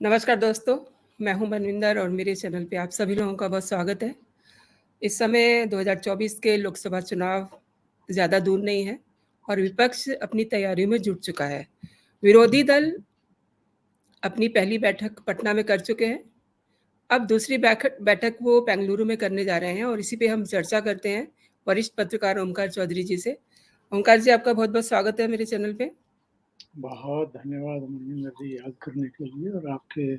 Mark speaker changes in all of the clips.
Speaker 1: नमस्कार दोस्तों, मैं हूं मनविंदर और मेरे चैनल पे आप सभी लोगों का बहुत स्वागत है। इस समय 2024 के लोकसभा चुनाव ज़्यादा दूर नहीं है और विपक्ष अपनी तैयारियों में जुट चुका है। विरोधी दल अपनी पहली बैठक पटना में कर चुके हैं। अब दूसरी बैठक वो बेंगलुरु में करने जा रहे हैं और इसी पे हम चर्चा करते हैं वरिष्ठ पत्रकार ओमकार चौधरी जी से। ओमकार जी, आपका बहुत-बहुत स्वागत है मेरे चैनल पे।
Speaker 2: बहुत धन्यवाद मनविंदर जी याद करने के लिए और आपके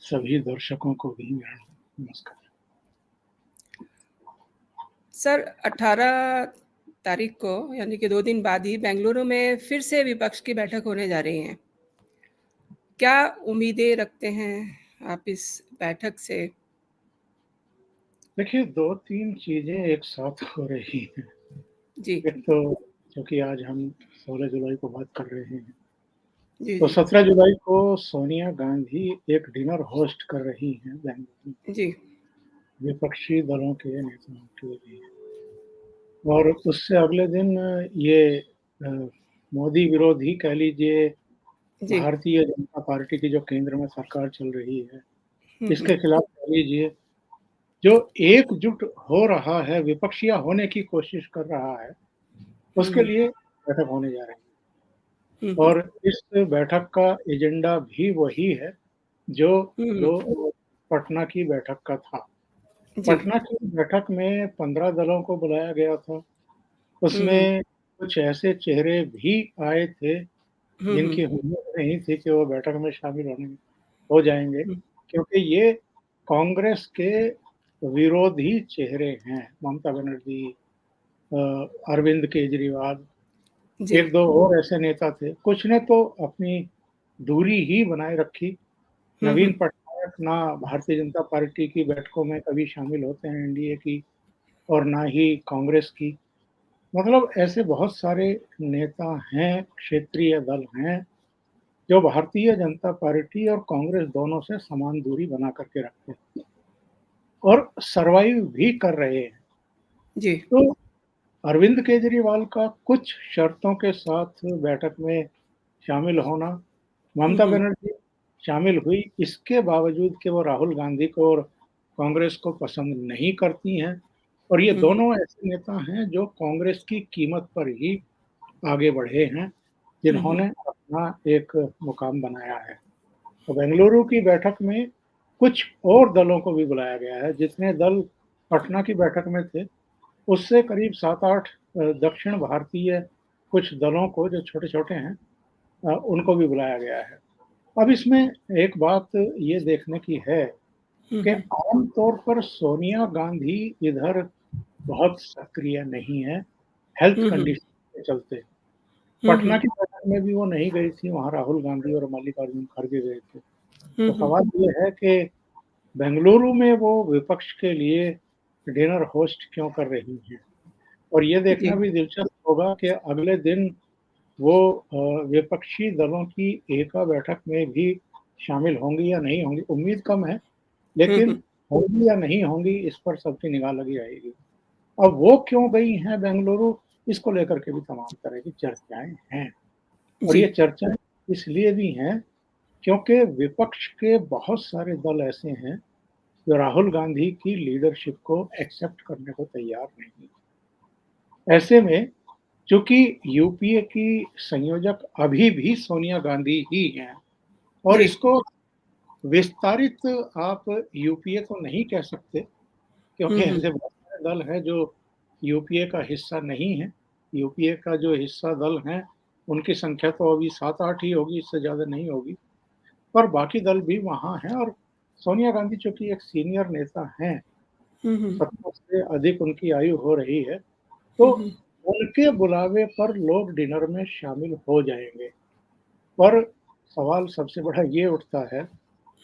Speaker 2: सभी दर्शकों को भी मेरा नमस्कार।
Speaker 1: सर, 18 तारीख को यानी कि 2 दिन बाद ही बेंगलुरु में फिर से विपक्ष की बैठक होने जा रही है। क्या उम्मीदें रखते हैं आप इस बैठक से?
Speaker 2: देखिए 2-3 चीज़ें एक साथ हो रही हैं।
Speaker 1: जी,
Speaker 2: एक तो चूँकि आज हम 16 जुलाई को बात कर रहे हैं,
Speaker 1: जी,
Speaker 2: तो
Speaker 1: जी,
Speaker 2: 17 जुलाई को सोनिया गांधी एक डिनर होस्ट कर रही हैं बेंगलुरु में,
Speaker 1: जी,
Speaker 2: विपक्षी दलों के नेताओं के लिए। और उससे अगले दिन ये अ, मोदी विरोधी कह लीजिए
Speaker 1: जी।
Speaker 2: भारतीय जनता पार्टी की जो केंद्र में सरकार चल रही है,
Speaker 1: हुँ, हुँ,
Speaker 2: इसके खिलाफ कह लीजिए जो एकजुट हो रहा है, विपक्षीय होने की कोशिश कर रहा है,
Speaker 1: हुँ,
Speaker 2: उसके
Speaker 1: हुँ,
Speaker 2: लिए बैठक होने जा रही
Speaker 1: हुँ,
Speaker 2: है।
Speaker 1: हुँ,
Speaker 2: और इस बैठक का एजेंडा भी वही है, जो
Speaker 1: हुँ, हुँ।
Speaker 2: जो पटना की बैठक का था।
Speaker 1: जी।
Speaker 2: पटना की बैठक में 15 दलों को बुलाया गया था।
Speaker 1: हुँ, हुँ,
Speaker 2: उसमें कुछ ऐसे चेहरे भी आए थे,
Speaker 1: हुँ, हुँ,
Speaker 2: जिनकी उम्मीद नहीं थी कि वो बैठक में शामिल हो जाएँगे,
Speaker 1: हुँ।
Speaker 2: क्योंकि ये कांग्रेस के विरोधी चेहरे हैं। ममता बनर्जी, अ, अरविंद केजरीवाल,
Speaker 1: जी।
Speaker 2: 1-2 और ऐसे नेता थे। कुछ ने तो अपनी दूरी ही बनाए रखी।
Speaker 1: हुँ,
Speaker 2: नवीन
Speaker 1: हुँ,
Speaker 2: पटनायक ना भारतीय जनता पार्टी की बैठकों में कभी शामिल होते हैं एनडीए की और ना ही कांग्रेस की। मतलब ऐसे बहुत सारे नेता हैं, क्षेत्रीय दल हैं, जो भारतीय जनता पार्टी और कांग्रेस दोनों से समान दूरी बना कर के रखते हैं और सर्वाइव भी कर रहे हैं।
Speaker 1: जी।
Speaker 2: तो अरविंद केजरीवाल का कुछ शर्तों के साथ बैठक में शामिल होना,
Speaker 1: हुँ,
Speaker 2: ममता
Speaker 1: हुँ,
Speaker 2: बनर्जी शामिल हुई, इसके बावजूद कि वो राहुल गांधी को और कांग्रेस को पसंद नहीं करती हैं और ये
Speaker 1: हुँ, हुँ,
Speaker 2: दोनों ऐसे नेता हैं जो कांग्रेस की कीमत पर ही आगे बढ़े हैं,
Speaker 1: हुँ, हुँ,
Speaker 2: जिन्होंने अपना एक मुकाम बनाया है। तो बेंगलुरु की बैठक में कुछ और दलों को भी बुलाया गया है, जितने दल पटना की बैठक में थे, उससे करीब 7-8 दक्षिण भारतीय कुछ दलों को जो छोटे-छोटे हैं, उनको भी बुलाया गया है। अब इसमें एक बात ये देखने की है
Speaker 1: हुँ,
Speaker 2: कि
Speaker 1: हुँ,
Speaker 2: आम तौर पर सोनिया गांधी इधर बहुत सक्रिय नहीं है, हेल्थ
Speaker 1: हुँ, हुँ,
Speaker 2: कंडीशन के चलते।
Speaker 1: हुँ,
Speaker 2: पटना
Speaker 1: हुँ,
Speaker 2: की बैठक में भी वो नहीं गई थी, वहाँ राहुल गांधी और मल्लिकार्जुन खड़गे गए थे।
Speaker 1: हुँ,
Speaker 2: तो
Speaker 1: हुँ।
Speaker 2: सवाल ये है कि बेंगलुरु में वो विपक्ष के लिए डिनर होस्ट क्यों कर रही हैं? और ये देखना
Speaker 1: जी।
Speaker 2: भी दिलचस्प होगा कि अगले दिन वो विपक्षी दलों की एका बैठक में भी शामिल होंगी या नहीं होंगी, उम्मीद कम है,
Speaker 1: हुँ,
Speaker 2: लेकिन
Speaker 1: हुँ,
Speaker 2: होंगी या नहीं होंगी इस पर सबकी निगाह लगी रहेगी। अब वो क्यों गई हैं बेंगलुरु, इसको लेकर के भी तमाम तरह की चर्चाएँ हैं और
Speaker 1: जी।
Speaker 2: ये चर्चाएँ इसलिए भी हैं क्योंकि विपक्ष के बहुत सारे दल ऐसे हैं, जो राहुल गांधी की लीडरशिप को एक्सेप्ट करने को तैयार नहीं। ऐसे में चूँकि यूपीए की संयोजक अभी भी सोनिया गांधी ही हैं और
Speaker 1: जी।
Speaker 2: इसको विस्तारित आप यूपीए तो नहीं कह सकते,
Speaker 1: हुँ,
Speaker 2: क्योंकि
Speaker 1: हुँ,
Speaker 2: ऐसे बहुत सारे दल हैं जो यूपीए का हिस्सा नहीं है। यूपीए का जो हिस्सा दल हैं, उनकी संख्या तो अभी 7-8 ही होगी, इससे ज़्यादा नहीं होगी। पर बाकी दल भी वहाँ हैं और सोनिया गांधी चूँकि एक सीनियर नेता हैं,
Speaker 1: हुँ, हुँ,
Speaker 2: 70 से अधिक उनकी आयु हो रही है, तो
Speaker 1: हुँ, हुँ,
Speaker 2: उनके बुलावे पर लोग डिनर में शामिल हो जाएँगे। पर सवाल सबसे बड़ा ये उठता है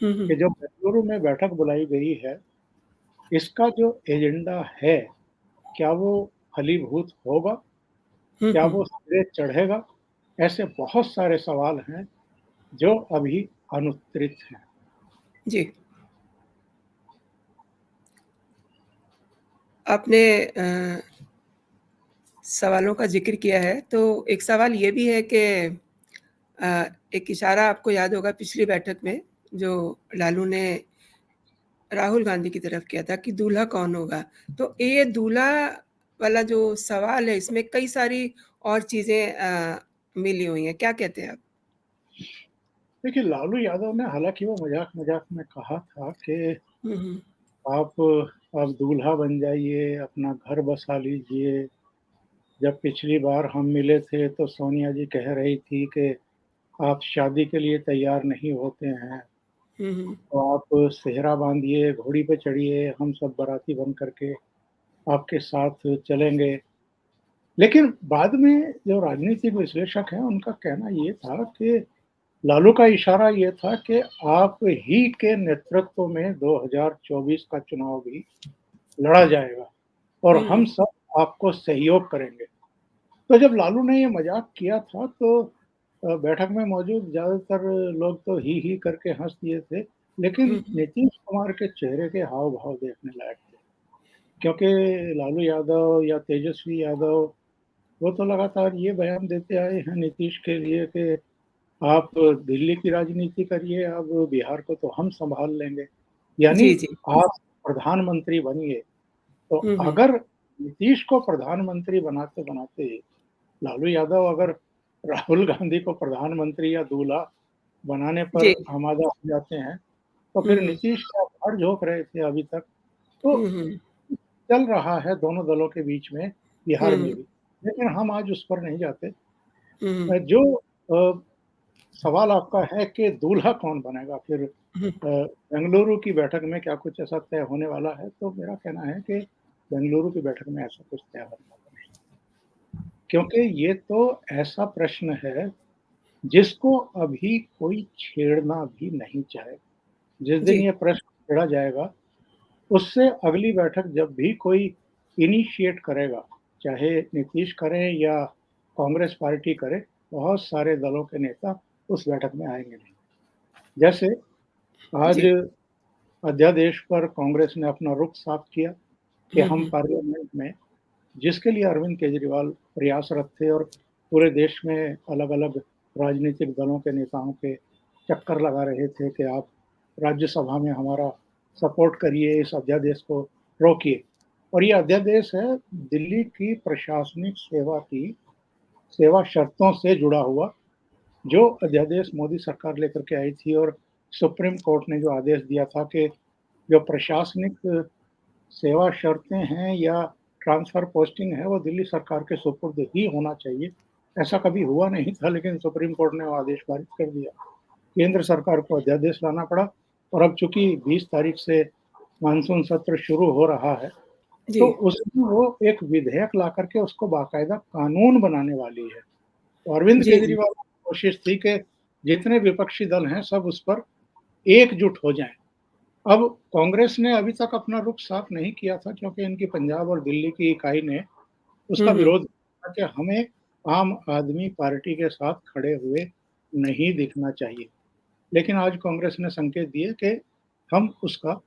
Speaker 1: हुँ, हुँ,
Speaker 2: कि जो बेंगलुरु में बैठक बुलाई गई है, इसका जो एजेंडा है, क्या वो फलीभूत होगा?
Speaker 1: हुँ,
Speaker 2: क्या
Speaker 1: हुँ।
Speaker 2: वो सिरे चढ़ेगा? ऐसे बहुत सारे सवाल हैं, जो अभी अनुत्तरित हैं।
Speaker 1: जी। आपने सवालों का ज़िक्र किया है, तो एक सवाल ये भी है कि एक इशारा आपको याद होगा पिछली बैठक में जो लालू ने राहुल गांधी की तरफ किया था कि दूल्हा कौन होगा। तो ये दूल्हा वाला जो सवाल है, इसमें कई सारी और चीज़ें मिली हुई हैं। क्या कहते हैं आप?
Speaker 2: देखिए, लालू यादव ने हालाँकि वो मज़ाक-मज़ाक में कहा था कि
Speaker 1: हुँ, हुँ।
Speaker 2: आप अब दूल्हा बन जाइए, अपना घर बसा लीजिए। जब पिछली बार हम मिले थे तो सोनिया जी कह रही थी कि आप शादी के लिए तैयार नहीं होते हैं,
Speaker 1: हुँ, हुँ।
Speaker 2: तो आप सेहरा बाँधिए, घोड़ी पे चढ़िए, हम सब बाराती बन कर के आपके साथ चलेंगे। लेकिन बाद में जो राजनीतिक विश्लेषक हैं, उनका कहना ये था कि लालू का इशारा ये था कि आप ही के नेतृत्व में 2024 का चुनाव भी लड़ा जाएगा और
Speaker 1: हुँ,
Speaker 2: हम
Speaker 1: हुँ।
Speaker 2: सब आपको सहयोग करेंगे। तो जब लालू ने ये मज़ाक किया था तो बैठक में मौजूद ज़्यादातर लोग तो ही करके हँस दिए थे, लेकिन
Speaker 1: हुँ, हुँ।
Speaker 2: नीतीश कुमार के चेहरे के हाव-भाव देखने लायक थे। क्योंकि लालू यादव या तेजस्वी यादव वो तो लगातार ये बयान देते आए हैं नीतीश के लिए कि आप दिल्ली की राजनीति करिए, अब बिहार को तो हम सँभाल लेंगे। यानी
Speaker 1: जी, जी।
Speaker 2: आप प्रधानमंत्री बनिए। तो
Speaker 1: हुँ, हुँ।
Speaker 2: अगर नीतीश को प्रधानमंत्री बनाते-बनाते लालू यादव अगर राहुल गांधी को प्रधानमंत्री या दूल्हा बनाने पर
Speaker 1: जी।
Speaker 2: आमादा हो जाते हैं, तो
Speaker 1: हुँ,
Speaker 2: फिर
Speaker 1: हुँ।
Speaker 2: नीतीश का भार झोंक रहे थे अभी तक, तो
Speaker 1: हुँ, हुँ।
Speaker 2: चल रहा है दोनों दलों के बीच में बिहार में
Speaker 1: हुँ,
Speaker 2: भी। लेकिन हम आज उस पर नहीं जाते।
Speaker 1: हुँ।
Speaker 2: जो अ, सवाल आपका है कि दूल्हा कौन बनेगा फिर
Speaker 1: हुँ,
Speaker 2: बेंगलुरु की बैठक में क्या कुछ ऐसा तय होने वाला है? तो मेरा कहना है कि बेंगलुरु की बैठक में ऐसा कुछ तय होने वाला नहीं। क्योंकि ये तो ऐसा प्रश्न है जिसको अभी कोई छेड़ना भी नहीं चाहे। जिस दिन
Speaker 1: जी।
Speaker 2: ये प्रश्न छेड़ा जाएगा, उससे अगली बैठक जब भी कोई इनिशिएट करेगा, चाहे नीतीश करें या कांग्रेस पार्टी करे, बहुत सारे दलों के नेता उस बैठक में आएँगे नहीं। जैसे आज
Speaker 1: जी।
Speaker 2: अध्यादेश पर कांग्रेस ने अपना रुख साफ किया कि
Speaker 1: हुँ,
Speaker 2: हम
Speaker 1: हुँ।
Speaker 2: पार्लियामेंट में जिसके लिए अरविंद केजरीवाल प्रयासरत थे और पूरे देश में अलग-अलग राजनीतिक दलों के नेताओं के चक्कर लगा रहे थे कि आप राज्यसभा में हमारा सपोर्ट करिए, इस अध्यादेश को रोकिए। और ये अध्यादेश है दिल्ली की प्रशासनिक सेवा की सेवा शर्तों से जुड़ा हुआ, जो अध्यादेश मोदी सरकार लेकर के आई थी और सुप्रीम कोर्ट ने जो आदेश दिया था कि जो प्रशासनिक सेवा शर्तें हैं या ट्रांसफ़र पोस्टिंग है, वो दिल्ली सरकार के सुपुर्द ही होना चाहिए। ऐसा कभी हुआ नहीं था, लेकिन सुप्रीम कोर्ट ने वो आदेश पारित कर दिया। केंद्र सरकार को अध्यादेश लाना पड़ा और अब चूँकि 20 तारीख से मानसून सत्र शुरू हो रहा है,
Speaker 1: जी।
Speaker 2: तो उसमें वो एक विधेयक ला कर के उसको बाकायदा कानून बनाने वाली है। तो अरविंद
Speaker 1: जी, जी।
Speaker 2: केजरीवाल की कोशिश थी कि जितने विपक्षी दल हैं, सब उस पर एकजुट हो जाएँ। अब कांग्रेस ने अभी तक अपना रुख साफ नहीं किया था क्योंकि इनकी पंजाब और दिल्ली की इकाई ने
Speaker 1: हुँ,
Speaker 2: उसका
Speaker 1: हुँ।
Speaker 2: विरोध किया कि हमें आम आदमी पार्टी के साथ खड़े हुए नहीं दिखना चाहिए। लेकिन आज कांग्रेस ने संकेत दिए कि हम उसका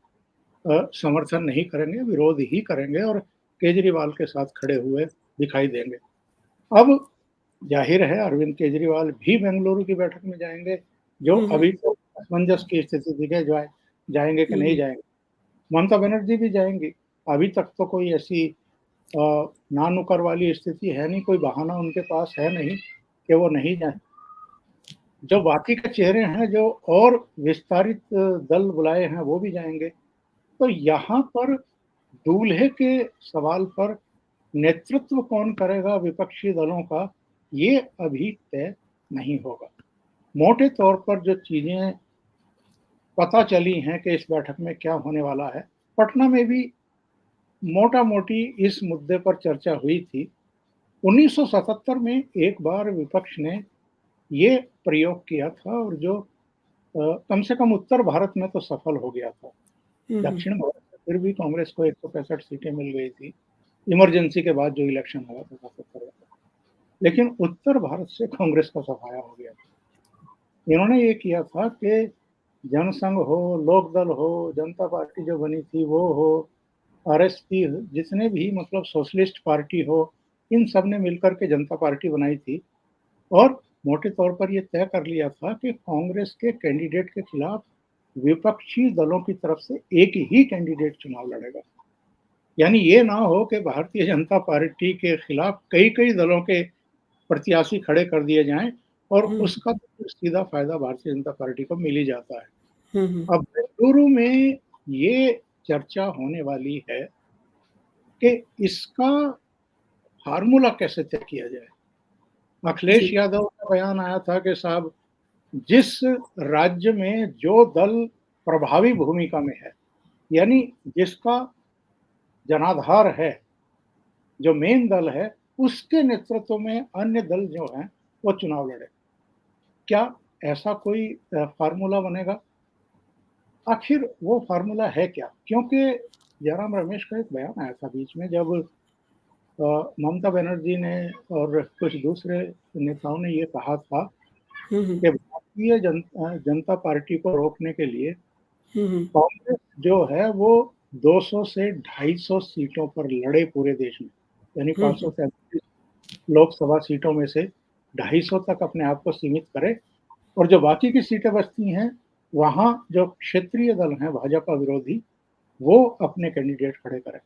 Speaker 2: समर्थन नहीं करेंगे, विरोध ही करेंगे और केजरीवाल के साथ खड़े हुए दिखाई देंगे। अब ज़ाहिर है अरविंद केजरीवाल भी बेंगलुरु की बैठक में जाएँगे, जो
Speaker 1: हुँ, हुँ।
Speaker 2: अभी तो असमंजस की स्थिति थी कि जाएँगे कि
Speaker 1: हुँ,
Speaker 2: नहीं
Speaker 1: हुँ।
Speaker 2: जाएँगे। ममता बनर्जी भी जाएँगी। अभी तक तो कोई ऐसी अ, ना-नुकर वाली स्थिति है नहीं, कोई बहाना उनके पास है नहीं कि वो नहीं जाएँ। जो बाकी के चेहरे हैं, जो और विस्तारित दल बुलाए हैं, वो भी जाएँगे। तो यहाँ पर दूल्हे के सवाल पर नेतृत्व कौन करेगा विपक्षी दलों का, ये अभी तय नहीं होगा। मोटे तौर पर जो चीज़ें पता चली हैं कि इस बैठक में क्या होने वाला है, पटना में भी मोटा-मोटी इस मुद्दे पर चर्चा हुई थी। 1977 में एक बार विपक्ष ने ये प्रयोग किया था और जो कम से कम उत्तर भारत में तो सफल हो गया था।
Speaker 1: हुँ, हुँ।
Speaker 2: दक्षिण भारत में फिर भी कांग्रेस को 165 सीटें मिल गई थी, इमरजेंसी के बाद जो इलेक्शन हुआ था 77 में। लेकिन उत्तर भारत से कांग्रेस का सफाया हो गया था। इन्होंने ये किया था कि जनसंघ हो, लोकदल हो, जनता पार्टी जो बनी थी वो हो, आरएसपी जितने भी मतलब सोशलिस्ट पार्टी हो, इन सब ने मिलकर के जनता पार्टी बनाई थी और मोटे तौर पर ये तय कर लिया था कि कांग्रेस के कैंडिडेट के खिलाफ विपक्षी दलों की तरफ से एक ही कैंडिडेट चुनाव लड़ेगा। यानी ये ना हो कि भारतीय जनता पार्टी के खिलाफ कई-कई दलों के प्रत्याशी खड़े कर दिए जाएँ और
Speaker 1: हुँ,
Speaker 2: उसका तो फिर सीधा फ़ायदा भारतीय जनता पार्टी को मिल ही जाता है।
Speaker 1: हुँ, हुँ।
Speaker 2: अब बेंगलुरु में ये चर्चा होने वाली है कि इसका फ़ॉर्मूला कैसे तय किया जाए? अखिलेश
Speaker 1: जी।
Speaker 2: यादव का बयान आया था कि साहब जिस राज्य में जो दल प्रभावी भूमिका में है, यानी जिसका जनाधार है, जो मेन दल है, उसके नेतृत्व में अन्य दल जो हैं, वो चुनाव लड़े। क्या ऐसा कोई फ़ॉर्मूला बनेगा? आखिर वो फ़ॉर्मूला है क्या? क्योंकि जयराम रमेश का एक बयान आया था बीच में जब ममता बनर्जी ने और कुछ दूसरे नेताओं ने ये कहा था
Speaker 1: हुँ, हुँ।
Speaker 2: कि भारतीय जनता पार्टी को रोकने के लिए
Speaker 1: हुँ, हुँ।
Speaker 2: कांग्रेस जो है वो 200 से 250 सीटों पर लड़े पूरे देश में। यानी
Speaker 1: हुँ, हुँ।
Speaker 2: 537 लोकसभा सीटों में से 250 तक अपने आप को सीमित करे और जो बाकी की सीटें बचती हैं, वहाँ जो क्षेत्रीय दल हैं भाजपा विरोधी, वो अपने कैंडिडेट खड़े करें।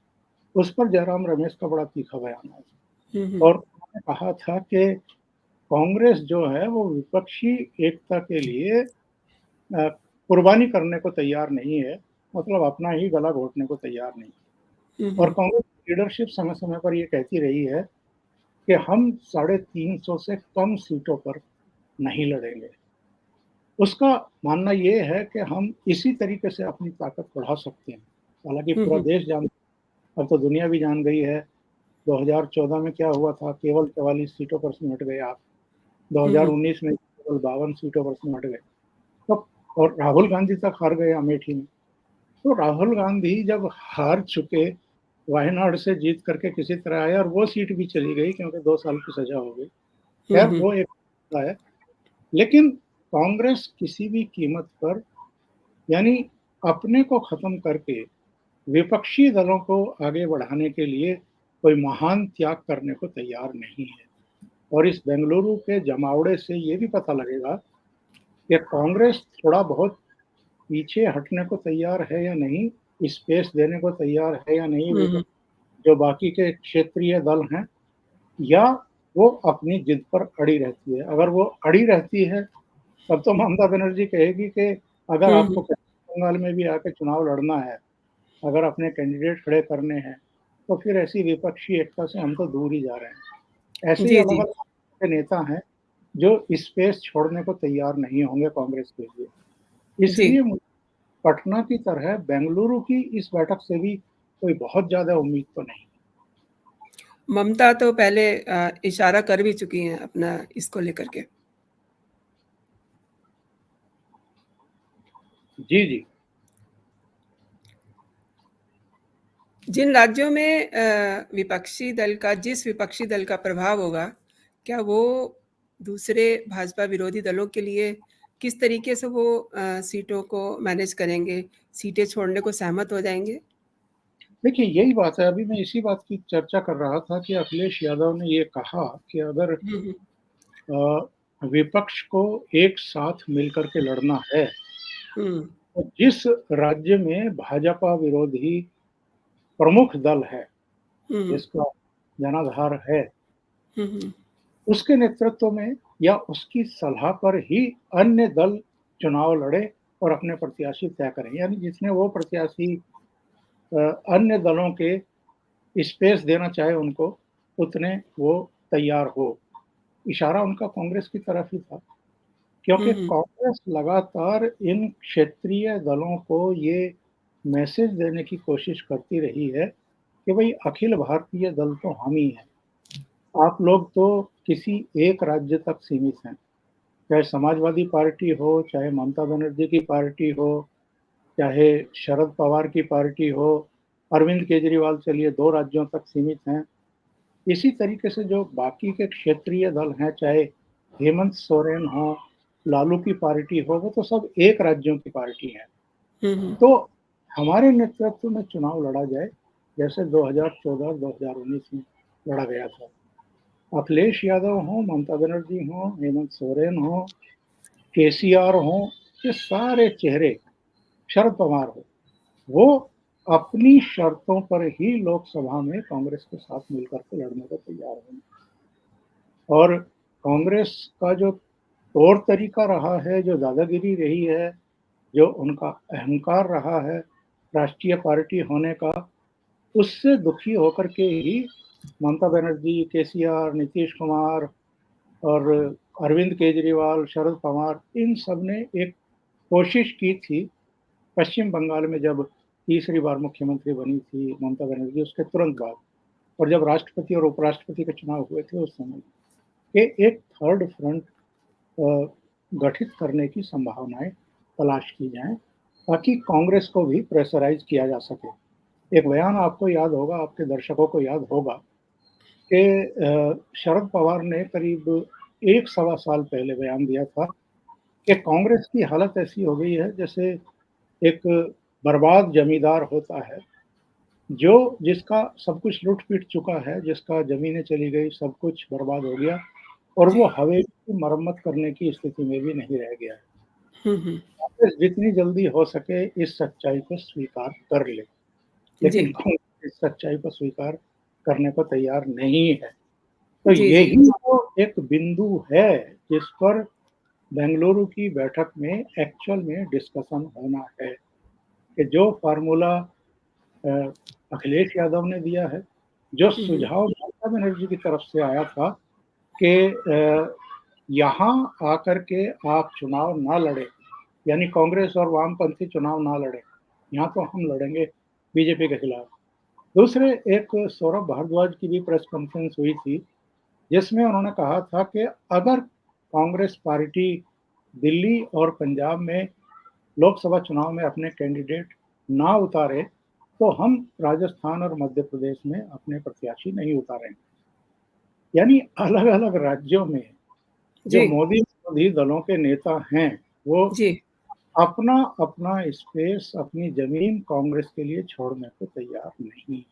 Speaker 2: उस पर जयराम रमेश का बड़ा तीखा बयान आया
Speaker 1: हुँ, हुँ।
Speaker 2: और उन्होंने कहा था कि कांग्रेस जो है वो विपक्षी एकता के लिए कुर्बानी करने को तैयार नहीं है, मतलब अपना ही गला घोटने को तैयार नहीं है।
Speaker 1: हुँ,
Speaker 2: और
Speaker 1: हुँ।
Speaker 2: कांग्रेस लीडरशिप समय-समय पर ये कहती रही है कि हम 350 से कम सीटों पर नहीं लड़ेंगे। उसका मानना ये है कि हम इसी तरीके से अपनी ताकत बढ़ा सकते हैं। हालाँकि
Speaker 1: हुँ,
Speaker 2: पूरा
Speaker 1: हुँ।
Speaker 2: देश अब तो दुनिया भी जान गई है, 2014 में क्या हुआ था, केवल 44 सीटों पर सिमट गए आप।
Speaker 1: हुँ, हुँ।
Speaker 2: 2019 में केवल 52 सीटों पर सिमट गए। तो और राहुल गांधी तक हार गए अमेठी में। तो राहुल गांधी जब हार चुके, वायनाड से जीत करके किसी तरह आए और वो सीट भी चली गई क्योंकि 2 साल की सज़ा हो गई।
Speaker 1: हुँ,
Speaker 2: खैर
Speaker 1: हुँ।
Speaker 2: वो एक मुद्दा है, लेकिन कांग्रेस किसी भी कीमत पर यानी अपने को खत्म करके विपक्षी दलों को आगे बढ़ाने के लिए कोई महान त्याग करने को तैयार नहीं है। और इस बेंगलुरु के जमावड़े से ये भी पता लगेगा कि कांग्रेस थोड़ा बहुत पीछे हटने को तैयार है या नहीं, स्पेस देने को तैयार है या नहीं
Speaker 1: हुँ, हुँ।
Speaker 2: जो बाकी के क्षेत्रीय दल हैं, या वो अपनी जिद पर अड़ी रहती है। अगर वो अड़ी रहती है, तब तो ममता बनर्जी कहेगी कि अगर
Speaker 1: हुँ,
Speaker 2: आपको
Speaker 1: हुँ।
Speaker 2: पश्चिम बंगाल में भी आके चुनाव लड़ना है, अगर अपने कैंडिडेट खड़े करने हैं, तो फिर ऐसी विपक्षी एकता से हम तो दूर ही जा रहे हैं। ऐसे ही
Speaker 1: जी, जी।
Speaker 2: अलग-अलग नेता हैं, जो स्पेस छोड़ने को तैयार नहीं होंगे कांग्रेस के लिए।
Speaker 1: जी।
Speaker 2: इसलिए पटना की तरह बेंगलुरु की इस बैठक से भी कोई बहुत ज़्यादा उम्मीद तो नहीं।
Speaker 1: ममता तो पहले इशारा कर भी चुकी हैं अपना इसको लेकर के।
Speaker 2: जी, जी।
Speaker 1: जिन राज्यों में जिस विपक्षी दल का प्रभाव होगा, क्या वो दूसरे भाजपा विरोधी दलों के लिए किस तरीके से वो सीटों को मैनेज करेंगे? सीटें छोड़ने को सहमत हो जाएँगे?
Speaker 2: देखिए, यही बात है, अभी मैं इसी बात की चर्चा कर रहा था कि अखिलेश यादव ने ये कहा कि अगर
Speaker 1: हुँ, हुँ।
Speaker 2: विपक्ष को एक साथ मिलकर के लड़ना है,
Speaker 1: हुँ।
Speaker 2: तो जिस राज्य में भाजपा विरोधी प्रमुख दल है,
Speaker 1: हुँ, हुँ।
Speaker 2: जिसका जनाधार है,
Speaker 1: हुँ, हुँ।
Speaker 2: उसके नेतृत्व में या उसकी सलाह पर ही अन्य दल चुनाव लड़े और अपने प्रत्याशी तय करें। यानी जितने वो प्रत्याशी अ, अन्य दलों के स्पेस देना चाहे उनको, उतने वो तैयार हो। इशारा उनका कांग्रेस की तरफ ही था,
Speaker 1: हुँ,
Speaker 2: क्योंकि
Speaker 1: हुँ।
Speaker 2: कांग्रेस लगातार इन क्षेत्रीय दलों को ये मैसेज देने की कोशिश करती रही है कि भई अखिल भारतीय दल तो हम ही हैं। आप लोग तो किसी एक राज्य तक सीमित हैं। चाहे समाजवादी पार्टी हो, चाहे ममता बनर्जी की पार्टी हो, चाहे शरद पवार की पार्टी हो, अरविंद केजरीवाल चलिए 2 राज्यों तक सीमित हैं। इसी तरीके से जो बाकी के क्षेत्रीय दल हैं, चाहे हेमंत सोरेन हो, लालू की पार्टी हो, वो तो सब एक राज्यों की पार्टी हैं।
Speaker 1: हुँ, हुँ।
Speaker 2: तो हमारे नेतृत्व में चुनाव लड़ा जाए, जैसे 2014 और 2019 में लड़ा गया था। अखिलेश यादव हों, ममता बनर्जी हों, हेमंत सोरेन हों, केसीआर हों, ये सारे चेहरे शरद पवार हो, वो अपनी शर्तों पर ही लोकसभा में कांग्रेस के साथ मिलकर के लड़ने को तैयार होंगे। और कांग्रेस का जो तौर तरीका रहा है, जो दादागिरी रही है, जो उनका अहंकार रहा है राष्ट्रीय पार्टी होने का, उससे दुखी होकर के ही ममता बनर्जी, केसीआर, नीतीश कुमार और अरविंद केजरीवाल, शरद पवार, इन सब ने एक कोशिश की थी पश्चिम बंगाल में, जब तीसरी बार मुख्यमंत्री बनी थी ममता बनर्जी उसके तुरंत बाद, और जब राष्ट्रपति और उपराष्ट्रपति के चुनाव हुए थे उस समय, कि एक थर्ड फ्रंट गठित करने की संभावनाएं तलाश की जाएं ताकि कांग्रेस को भी प्रेशराइज किया जा सके। एक बयान आपको याद होगा, आपके दर्शकों को याद होगा कि शरद पवार ने करीब 1 सवा साल पहले बयान दिया था कि कांग्रेस की हालत ऐसी हो गई है जैसे एक बर्बाद जमींदार होता है, जो जिसका सब कुछ लूट पीट चुका है, जिसका जमीनें चली गई, सब कुछ बर्बाद हो गया और वो
Speaker 1: जी।
Speaker 2: हवेली की मरम्मत करने की स्थिति में भी नहीं रह गया है।
Speaker 1: हुँ, हुँ।
Speaker 2: कांग्रेस जितनी जल्दी हो सके इस सच्चाई को स्वीकार कर ले,
Speaker 1: जी।
Speaker 2: लेकिन कांग्रेस इस सच्चाई को स्वीकार करने को तैयार नहीं है। तो
Speaker 1: जी, जी।
Speaker 2: यही वो एक बिंदु है जिस पर बेंगलुरु की बैठक में एक्चुअल में डिस्कशन होना है, कि जो फार्मूला अ, अखिलेश यादव ने दिया है, जो
Speaker 1: हुँ, हुँ।
Speaker 2: सुझाव ममता बनर्जी की तरफ से आया था कि यहाँ आकर के आप चुनाव ना लड़े, यानी कांग्रेस और वामपंथी चुनाव ना लड़े, यहाँ तो हम लड़ेंगे बीजेपी के खिलाफ। दूसरे एक सौरभ भारद्वाज की भी प्रेस कॉन्फ्रेंस हुई थी, जिसमें उन्होंने कहा था कि अगर कांग्रेस पार्टी दिल्ली और पंजाब में लोकसभा चुनाव में अपने कैंडिडेट ना उतारे, तो हम राजस्थान और मध्य प्रदेश में अपने प्रत्याशी नहीं उतारेंगे। यानी अलग-अलग राज्यों में जो
Speaker 1: जी,
Speaker 2: मोदी विरोधी दलों के नेता हैं, वो
Speaker 1: जी।
Speaker 2: अपना-अपना स्पेस, अपनी ज़मीन कांग्रेस के लिए छोड़ने को तैयार नहीं है,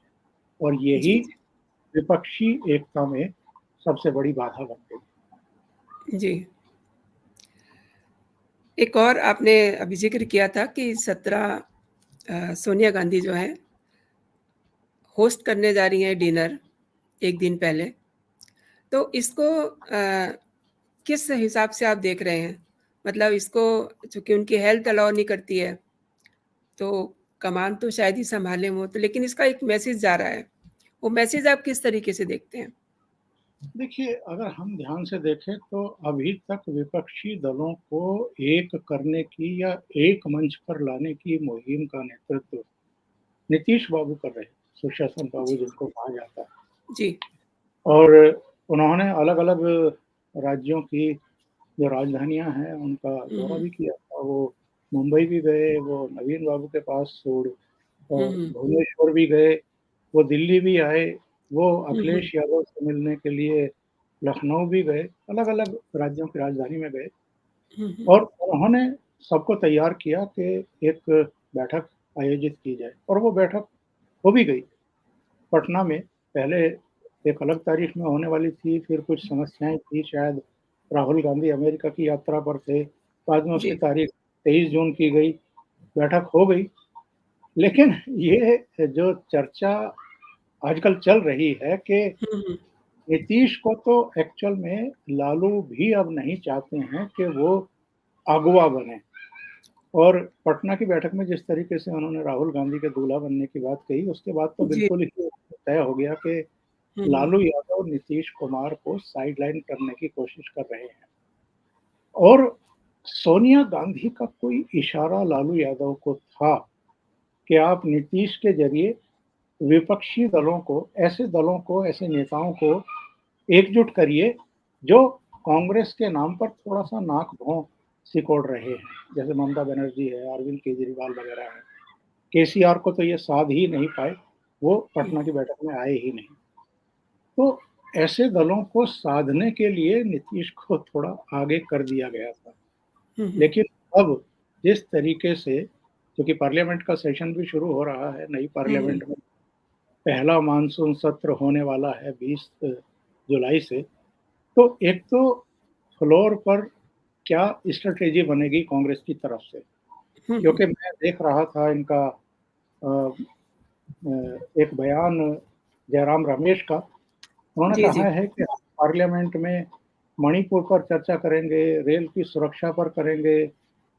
Speaker 2: और यही
Speaker 1: जी, जी।
Speaker 2: विपक्षी एकता में सबसे बड़ी बाधा बन गई।
Speaker 1: जी। एक और आपने अभी ज़िक्र किया था कि 17 सोनिया गांधी जो हैं, होस्ट करने जा रही हैं डिनर 1 दिन पहले। तो इसको किस हिसाब से आप देख रहे हैं? मतलब इसको चूँकि उनकी हेल्थ अलाउ नहीं करती है, तो कमान तो शायद ही सँभालें वो, तो लेकिन इसका एक मैसेज जा रहा है। वो मैसेज आप किस तरीके से देखते हैं?
Speaker 2: देखिए, अगर हम ध्यान से देखें तो अभी तक विपक्षी दलों को एक करने की या एक मंच पर लाने की मुहिम का नेतृत्व नीतीश बाबू कर रहे हैं, सुशासन बाबू
Speaker 1: जी,
Speaker 2: जिनको कहा जाता है।
Speaker 1: जी।
Speaker 2: और उन्होंने अलग-अलग राज्यों की जो राजधानियाँ हैं, उनका
Speaker 1: हुँ,
Speaker 2: दौरा
Speaker 1: हुँ।
Speaker 2: भी किया था। वो मुंबई भी गए, वो नवीन बाबू के पास
Speaker 1: हुँ, हुँ।
Speaker 2: भुवनेश्वर भी गए, वो दिल्ली भी आए, वो
Speaker 1: हुँ, हुँ।
Speaker 2: अखिलेश यादव से मिलने के लिए लखनऊ भी गए, अलग-अलग राज्यों की राजधानी में गए,
Speaker 1: हुँ, हुँ।
Speaker 2: और उन्होंने सबको तैयार किया कि एक बैठक आयोजित की जाए, और वो बैठक हो भी गई। पटना में पहले एक अलग तारीख में होने वाली थी, फिर कुछ समस्याएँ थी, शायद राहुल गांधी अमेरिका की यात्रा पर थे, बाद में उसकी
Speaker 1: जी।
Speaker 2: तारीख 23 जून की गई, बैठक हो गई। लेकिन ये जो चर्चा आजकल चल रही है कि
Speaker 1: हुँ, हुँ।
Speaker 2: नीतीश को तो एक्चुअल में लालू भी अब नहीं चाहते हैं कि वो अगुवा बने, और पटना की बैठक में जिस तरीके से उन्होंने राहुल गांधी के दूल्हा बनने की बात कही, उसके बाद तो
Speaker 1: जी।
Speaker 2: बिल्कुल ही तय हो गया कि
Speaker 1: हुँ, हुँ।
Speaker 2: लालू यादव नीतीश कुमार को साइडलाइन करने की कोशिश कर रहे हैं, और सोनिया गांधी का कोई इशारा लालू यादव को था कि आप नीतीश के ज़रिए विपक्षी दलों को, ऐसे नेताओं को एकजुट करिए, जो कांग्रेस के नाम पर थोड़ा-सा नाक भौं सिकोड़ रहे हैं। जैसे ममता बनर्जी है, अरविंद केजरीवाल वगैरह हैं। केसीआर को तो ये साध ही नहीं पाए, वो
Speaker 1: हुँ,
Speaker 2: पटना की बैठक में आए ही नहीं। तो ऐसे दलों को साधने के लिए नीतीश को थोड़ा आगे कर दिया गया था।
Speaker 1: हुँ, हुँ।
Speaker 2: लेकिन अब जिस तरीके से, क्योंकि पार्लियामेंट का सेशन भी शुरू हो रहा है, नई
Speaker 1: हुँ, हुँ।
Speaker 2: पार्लियामेंट में पहला मानसून सत्र होने वाला है 20 जुलाई से, तो एक तो फ्लोर पर क्या स्ट्रैटेजी बनेगी कांग्रेस की तरफ से,
Speaker 1: हुँ, हुँ।
Speaker 2: क्योंकि मैं देख रहा था इनका अ एक बयान जयराम रमेश का। उन्होंने
Speaker 1: जी,
Speaker 2: कहा
Speaker 1: जी।
Speaker 2: है कि हम पार्लियामेंट में मणिपुर पर चर्चा करेंगे, रेल की सुरक्षा पर करेंगे,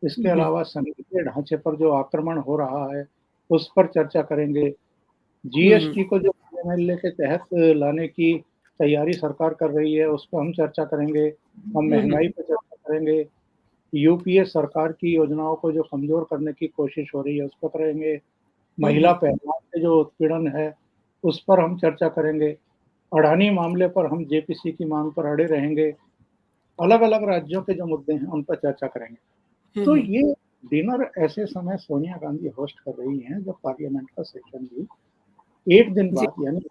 Speaker 2: इसके
Speaker 1: हुँ, हुँ।
Speaker 2: अलावा संघीय ढांचे पर जो आक्रमण हो रहा है, उस पर चर्चा करेंगे।
Speaker 1: हुँ, हुँ।
Speaker 2: जीएसटी को जो पीएमएलए के तहत लाने की तैयारी सरकार कर रही है, उस पर हम चर्चा करेंगे। हम
Speaker 1: हुँ, हुँ।
Speaker 2: महँगाई पे चर्चा करेंगे। यूपीए सरकार की योजनाओं को जो कमज़ोर करने की कोशिश हो रही है, उस पर करेंगे।
Speaker 1: हुँ,
Speaker 2: महिला
Speaker 1: हुँ।
Speaker 2: पहलवान से जो उत्पीड़न है, उस पर हम चर्चा करेंगे। अडानी मामले पर हम जेपीसी की माँग पर अड़े रहेंगे। अलग-अलग राज्यों के जो मुद्दे हैं, उन पर चर्चा करेंगे।
Speaker 1: हुँ,
Speaker 2: तो
Speaker 1: हुँ।
Speaker 2: ये डिनर ऐसे समय सोनिया गांधी होस्ट कर रही हैं, जब पार्लियामेंट का सेशन भी 1 दिन
Speaker 1: जी,
Speaker 2: बाद यानी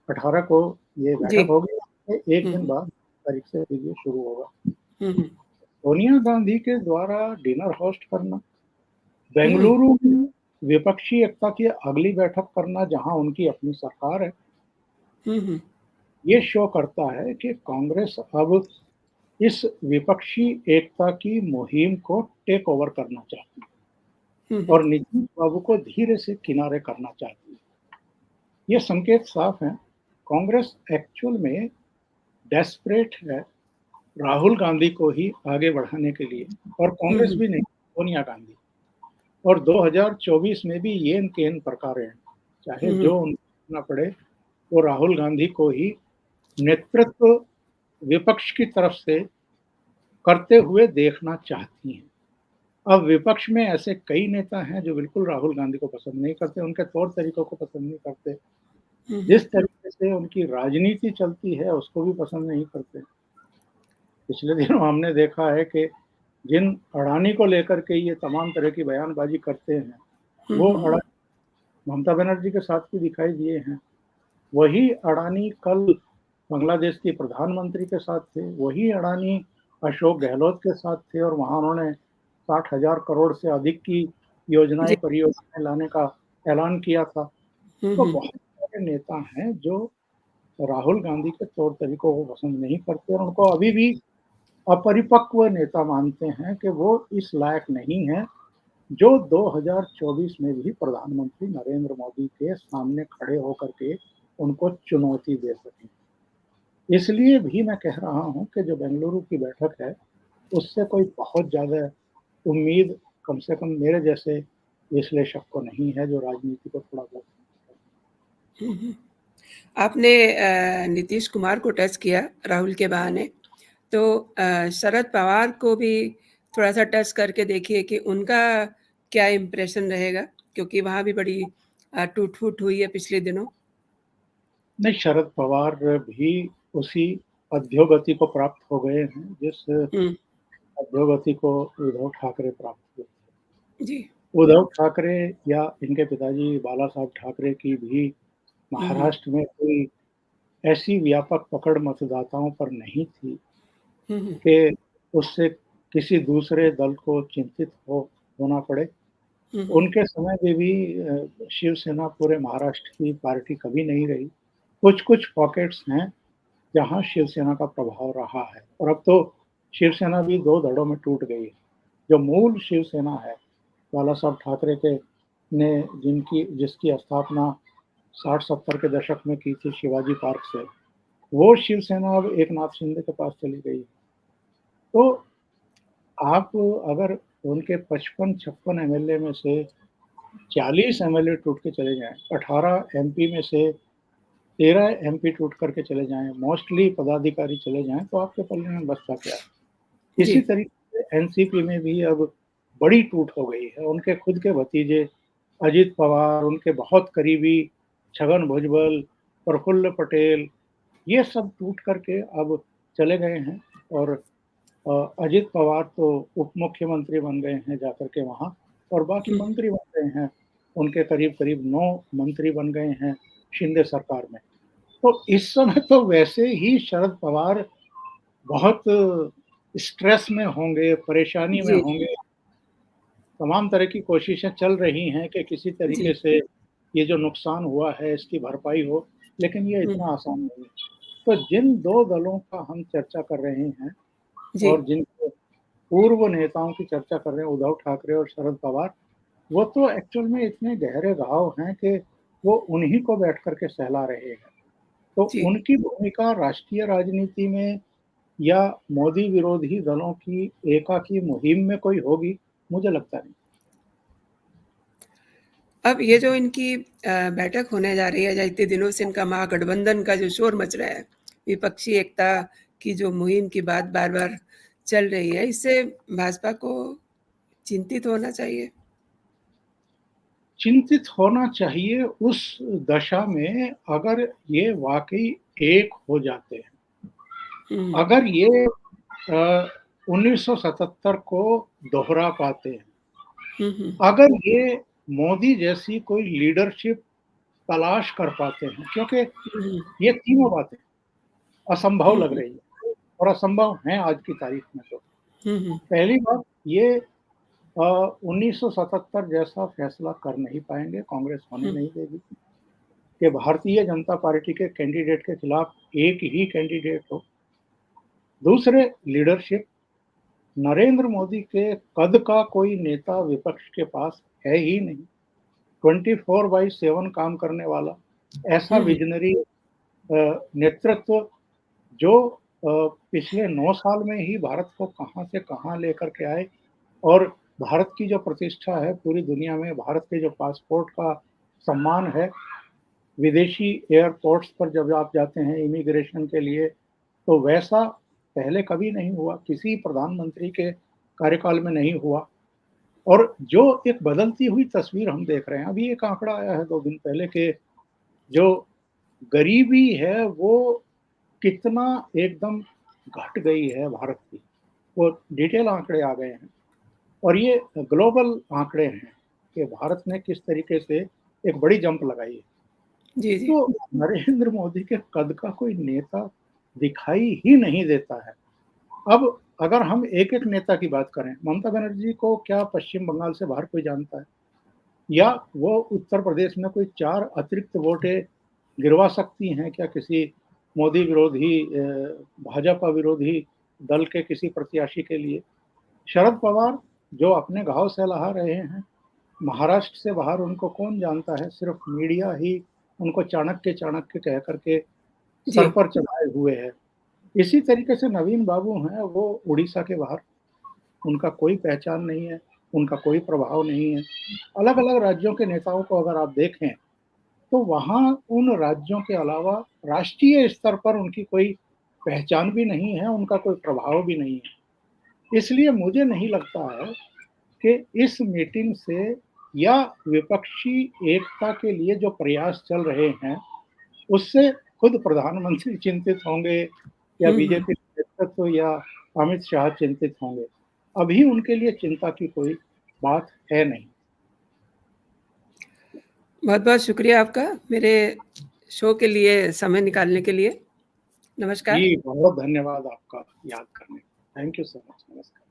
Speaker 2: 18 को ये
Speaker 1: जी।
Speaker 2: बैठक होगी, 1
Speaker 1: हुँ,
Speaker 2: दिन
Speaker 1: हुँ।
Speaker 2: बाद तारीख से फिर ये शुरू होगा।
Speaker 1: हुँ, हुँ।
Speaker 2: सोनिया गांधी के द्वारा डिनर होस्ट करना,
Speaker 1: हुँ।
Speaker 2: बेंगलुरु में विपक्षी एकता की अगली बैठक करना, जहां उनकी अपनी सरकार है,
Speaker 1: हुँ, हुँ।
Speaker 2: ये शो करता है कि कांग्रेस अब इस विपक्षी एकता की मुहिम को टेक ओवर करना चाहती है
Speaker 1: हुँ, हुँ।
Speaker 2: और नीतीश बाबू को धीरे से किनारे करना चाहती है। ये संकेत साफ हैं, कांग्रेस एक्चुअल में डेस्परेट है राहुल गांधी को ही आगे बढ़ाने के लिए, और
Speaker 1: हुँ,
Speaker 2: कांग्रेस
Speaker 1: हुँ।
Speaker 2: भी नहीं, सोनिया गांधी। और 2024 में भी येन केन प्रकार हैं, चाहे
Speaker 1: हुँ, हुँ।
Speaker 2: जो उनको करना पड़े, वो राहुल गांधी को ही नेतृत्व विपक्ष की तरफ से करते हुए देखना चाहती हैं। अब विपक्ष में ऐसे कई नेता हैं जो बिल्कुल राहुल गांधी को पसंद नहीं करते, उनके तौर तरीकों को पसंद नहीं करते।
Speaker 1: हुँ, हुँ।
Speaker 2: जिस तरीके से उनकी राजनीति चलती है, उसको भी पसंद नहीं करते। पिछले दिनों हमने देखा है कि जिन अडानी को लेकर के ये तमाम तरह की बयानबाज़ी करते हैं,
Speaker 1: हुँ,
Speaker 2: वो
Speaker 1: हुँ।
Speaker 2: अडानी ममता बनर्जी के साथ भी दिखाई दिए हैं। वही अडानी कल बांग्लादेश की प्रधानमंत्री के साथ थे, वही अडानी अशोक गहलोत के साथ थे और वहाँ उन्होंने 60,000 करोड़ से अधिक की योजनाएँ,
Speaker 1: जी।
Speaker 2: परियोजनाएँ लाने का ऐलान किया था।
Speaker 1: हुँ,
Speaker 2: तो
Speaker 1: हुँ।
Speaker 2: बहुत सारे नेता हैं जो राहुल गांधी के तौर तरीकों को पसंद नहीं करते और उनको अभी भी अपरिपक्व नेता मानते हैं कि वो इस लायक नहीं है, जो 2024 में भी प्रधानमंत्री नरेंद्र मोदी के सामने खड़े होकर के उनको चुनौती दे सकें। इसलिए भी मैं कह रहा हूँ कि जो बेंगलुरु की बैठक है, उससे कोई बहुत ज़्यादा उम्मीद कम से कम मेरे जैसे विश्लेषक को नहीं है, जो राजनीति को थोड़ा बहुत समझता है।
Speaker 1: हुँ, हुँ। आपने नीतीश कुमार को टच किया राहुल के बहाने, तो शरद पवार को भी थोड़ा-सा टच करके देखिए कि उनका क्या इम्प्रेशन रहेगा? क्योंकि वहाँ भी बड़ी टूट-फूट हुई है पिछले दिनों।
Speaker 2: नहीं, शरद पवार भी उसी अधोगति को प्राप्त हो गए हैं, जिस
Speaker 1: हुँ,
Speaker 2: अधोगति को उद्धव ठाकरे प्राप्त हुए।
Speaker 1: जी।
Speaker 2: उद्धव ठाकरे या इनके पिताजी बाला साहब ठाकरे की भी
Speaker 1: हुँ, हुँ।
Speaker 2: महाराष्ट्र में कोई ऐसी व्यापक पकड़ मतदाताओं पर नहीं थी
Speaker 1: हुँ, हुँ।
Speaker 2: कि उससे किसी दूसरे दल को चिंतित होना पड़े।
Speaker 1: हुँ, हुँ।
Speaker 2: उनके समय में भी शिवसेना पूरे महाराष्ट्र की पार्टी कभी नहीं रही। कुछ-कुछ पॉकेट्स हैं, जहाँ शिवसेना का प्रभाव रहा है और अब तो शिवसेना भी 2 धड़ों में टूट गई है। जो मूल शिवसेना है, बाला साहब ठाकरे के ने जिसकी स्थापना 60-70 के दशक में की थी शिवाजी पार्क से, वो शिवसेना अब एकनाथ शिंदे के पास चली गई। तो आप अगर उनके 55-56 एमएलए में से 40 एमएलए टूट के चले जाएँ, 18 एमपी में से 13 एमपी टूट करके चले जाएँ, मोस्टली पदाधिकारी चले जाएँ, तो आपके पल्ले में बचता क्या है?
Speaker 1: जी।
Speaker 2: इसी तरीके से एनसीपी में भी अब बड़ी टूट हो गई है। उनके खुद के भतीजे अजित पवार, उनके बहुत करीबी छगन भुजबल, प्रफुल्ल पटेल, ये सब टूट करके अब चले गए हैं और अजित पवार तो उप मुख्यमंत्री बन गए हैं जाकर के वहाँ और बाकी
Speaker 1: हुँ,
Speaker 2: मंत्री बन गए हैं। उनके करीब-करीब 9 मंत्री बन गए हैं शिंदे सरकार में। तो इस समय तो वैसे ही शरद पवार बहुत स्ट्रेस में होंगे, परेशानी में
Speaker 1: जी,
Speaker 2: होंगे। तमाम तरह की कोशिशें चल रही हैं कि किसी तरीके
Speaker 1: जी।
Speaker 2: से ये जो नुकसान हुआ है इसकी भरपाई हो, लेकिन ये
Speaker 1: हुँ,
Speaker 2: इतना आसान नहीं है। तो जिन 2 दलों का हम चर्चा कर रहे हैं
Speaker 1: जी।
Speaker 2: और जिन पूर्व नेताओं की चर्चा कर रहे हैं उद्धव ठाकरे और शरद पवार, वो तो एक्चुअल में इतने गहरे घाव हैं कि वो उन्हीं को बैठ कर के सहला रहे हैं। तो
Speaker 1: जी।
Speaker 2: उनकी भूमिका राष्ट्रीय राजनीति में या मोदी विरोधी दलों की एकाकी मुहिम में कोई होगी, मुझे लगता नहीं।
Speaker 1: अब ये जो इनकी बैठक होने जा रही है, या इतने दिनों से इनका महागठबंधन का जो शोर मच रहा है, विपक्षी एकता की जो मुहिम की बात बार-बार चल रही है, इससे भाजपा को चिंतित होना चाहिए?
Speaker 2: चिंतित होना चाहिए उस दशा में अगर ये वाक़ई एक हो जाते हैं।
Speaker 1: हुँ,
Speaker 2: अगर ये 1977 को दोहरा पाते हैं,
Speaker 1: हुँ, हुँ,
Speaker 2: अगर ये मोदी जैसी कोई लीडरशिप तलाश कर पाते हैं, क्योंकि
Speaker 1: हुँ,
Speaker 2: ये तीनों बातें असंभव
Speaker 1: हुँ,
Speaker 2: लग
Speaker 1: हुँ,
Speaker 2: रही है और असंभव हैं आज की तारीख में तो।
Speaker 1: हुँ, हुँ,
Speaker 2: पहली बात ये 1977 जैसा फैसला कर नहीं पाएँगे, कांग्रेस होने
Speaker 1: हुँ,
Speaker 2: नहीं देगी कि भारतीय जनता पार्टी के कैंडिडेट के खिलाफ एक ही कैंडिडेट हो। दूसरे लीडरशिप, नरेंद्र मोदी के कद का कोई नेता विपक्ष के पास है ही नहीं। 24/7 काम करने वाला, ऐसा
Speaker 1: हुँ, हुँ,
Speaker 2: विज़नरी नेतृत्व जो पिछले 9 साल में ही भारत को कहाँ से कहाँ लेकर के आए और भारत की जो प्रतिष्ठा है पूरी दुनिया में, भारत के जो पासपोर्ट का सम्मान है, विदेशी एयरपोर्ट्स पर जब आप जाते हैं इमिग्रेशन के लिए, तो वैसा पहले कभी नहीं हुआ, किसी प्रधानमंत्री के कार्यकाल में नहीं हुआ। और जो एक बदलती हुई तस्वीर हम देख रहे हैं, अभी एक आंकड़ा आया है 2 दिन पहले कि जो गरीबी है वो कितना एकदम घट गई है भारत की, वो डिटेल आंकड़े आ गए हैं और ये ग्लोबल आंकड़े हैं कि भारत ने किस तरीके से एक बड़ी जंप लगाई है।
Speaker 1: जी, जी,
Speaker 2: तो नरेंद्र मोदी के कद का कोई नेता दिखाई ही नहीं देता है। अब अगर हम एक-एक नेता की बात करें, ममता बनर्जी को क्या पश्चिम बंगाल से बाहर कोई जानता है? या वो उत्तर प्रदेश में कोई 4 अतिरिक्त वोटें गिरवा सकती हैं क्या किसी मोदी विरोधी भाजपा विरोधी दल के किसी प्रत्याशी के लिए? शरद पवार जो अपने घाव सहला रहे हैं, महाराष्ट्र से बाहर उनको कौन जानता है? सिर्फ मीडिया ही उनको चाणक्य-चाणक्य कह कर के
Speaker 1: जी।
Speaker 2: सर पर चढ़ाए हुए है। इसी तरीके से नवीन बाबू हैं, वो उड़ीसा के बाहर, उनका कोई पहचान नहीं है, उनका कोई प्रभाव नहीं है। अलग-अलग राज्यों के नेताओं को अगर आप देखें, तो वहाँ उन राज्यों के अलावा राष्ट्रीय स्तर पर उनकी कोई पहचान भी नहीं है, उनका कोई प्रभाव भी नहीं है। इसलिए मुझे नहीं लगता है कि इस मीटिंग से या विपक्षी एकता के लिए जो प्रयास चल रहे हैं, उससे खुद प्रधानमंत्री चिंतित होंगे या
Speaker 1: हुँ, हुँ।
Speaker 2: बीजेपी नेतृत्व या अमित शाह चिंतित होंगे। अभी उनके लिए चिंता की कोई बात है नहीं।
Speaker 1: बहुत-बहुत शुक्रिया आपका, मेरे शो के लिए समय निकालने के लिए।
Speaker 2: जी,
Speaker 1: नमस्कार।
Speaker 2: बहुत धन्यवाद आपका याद करने। Thank you so much. नमस्कार।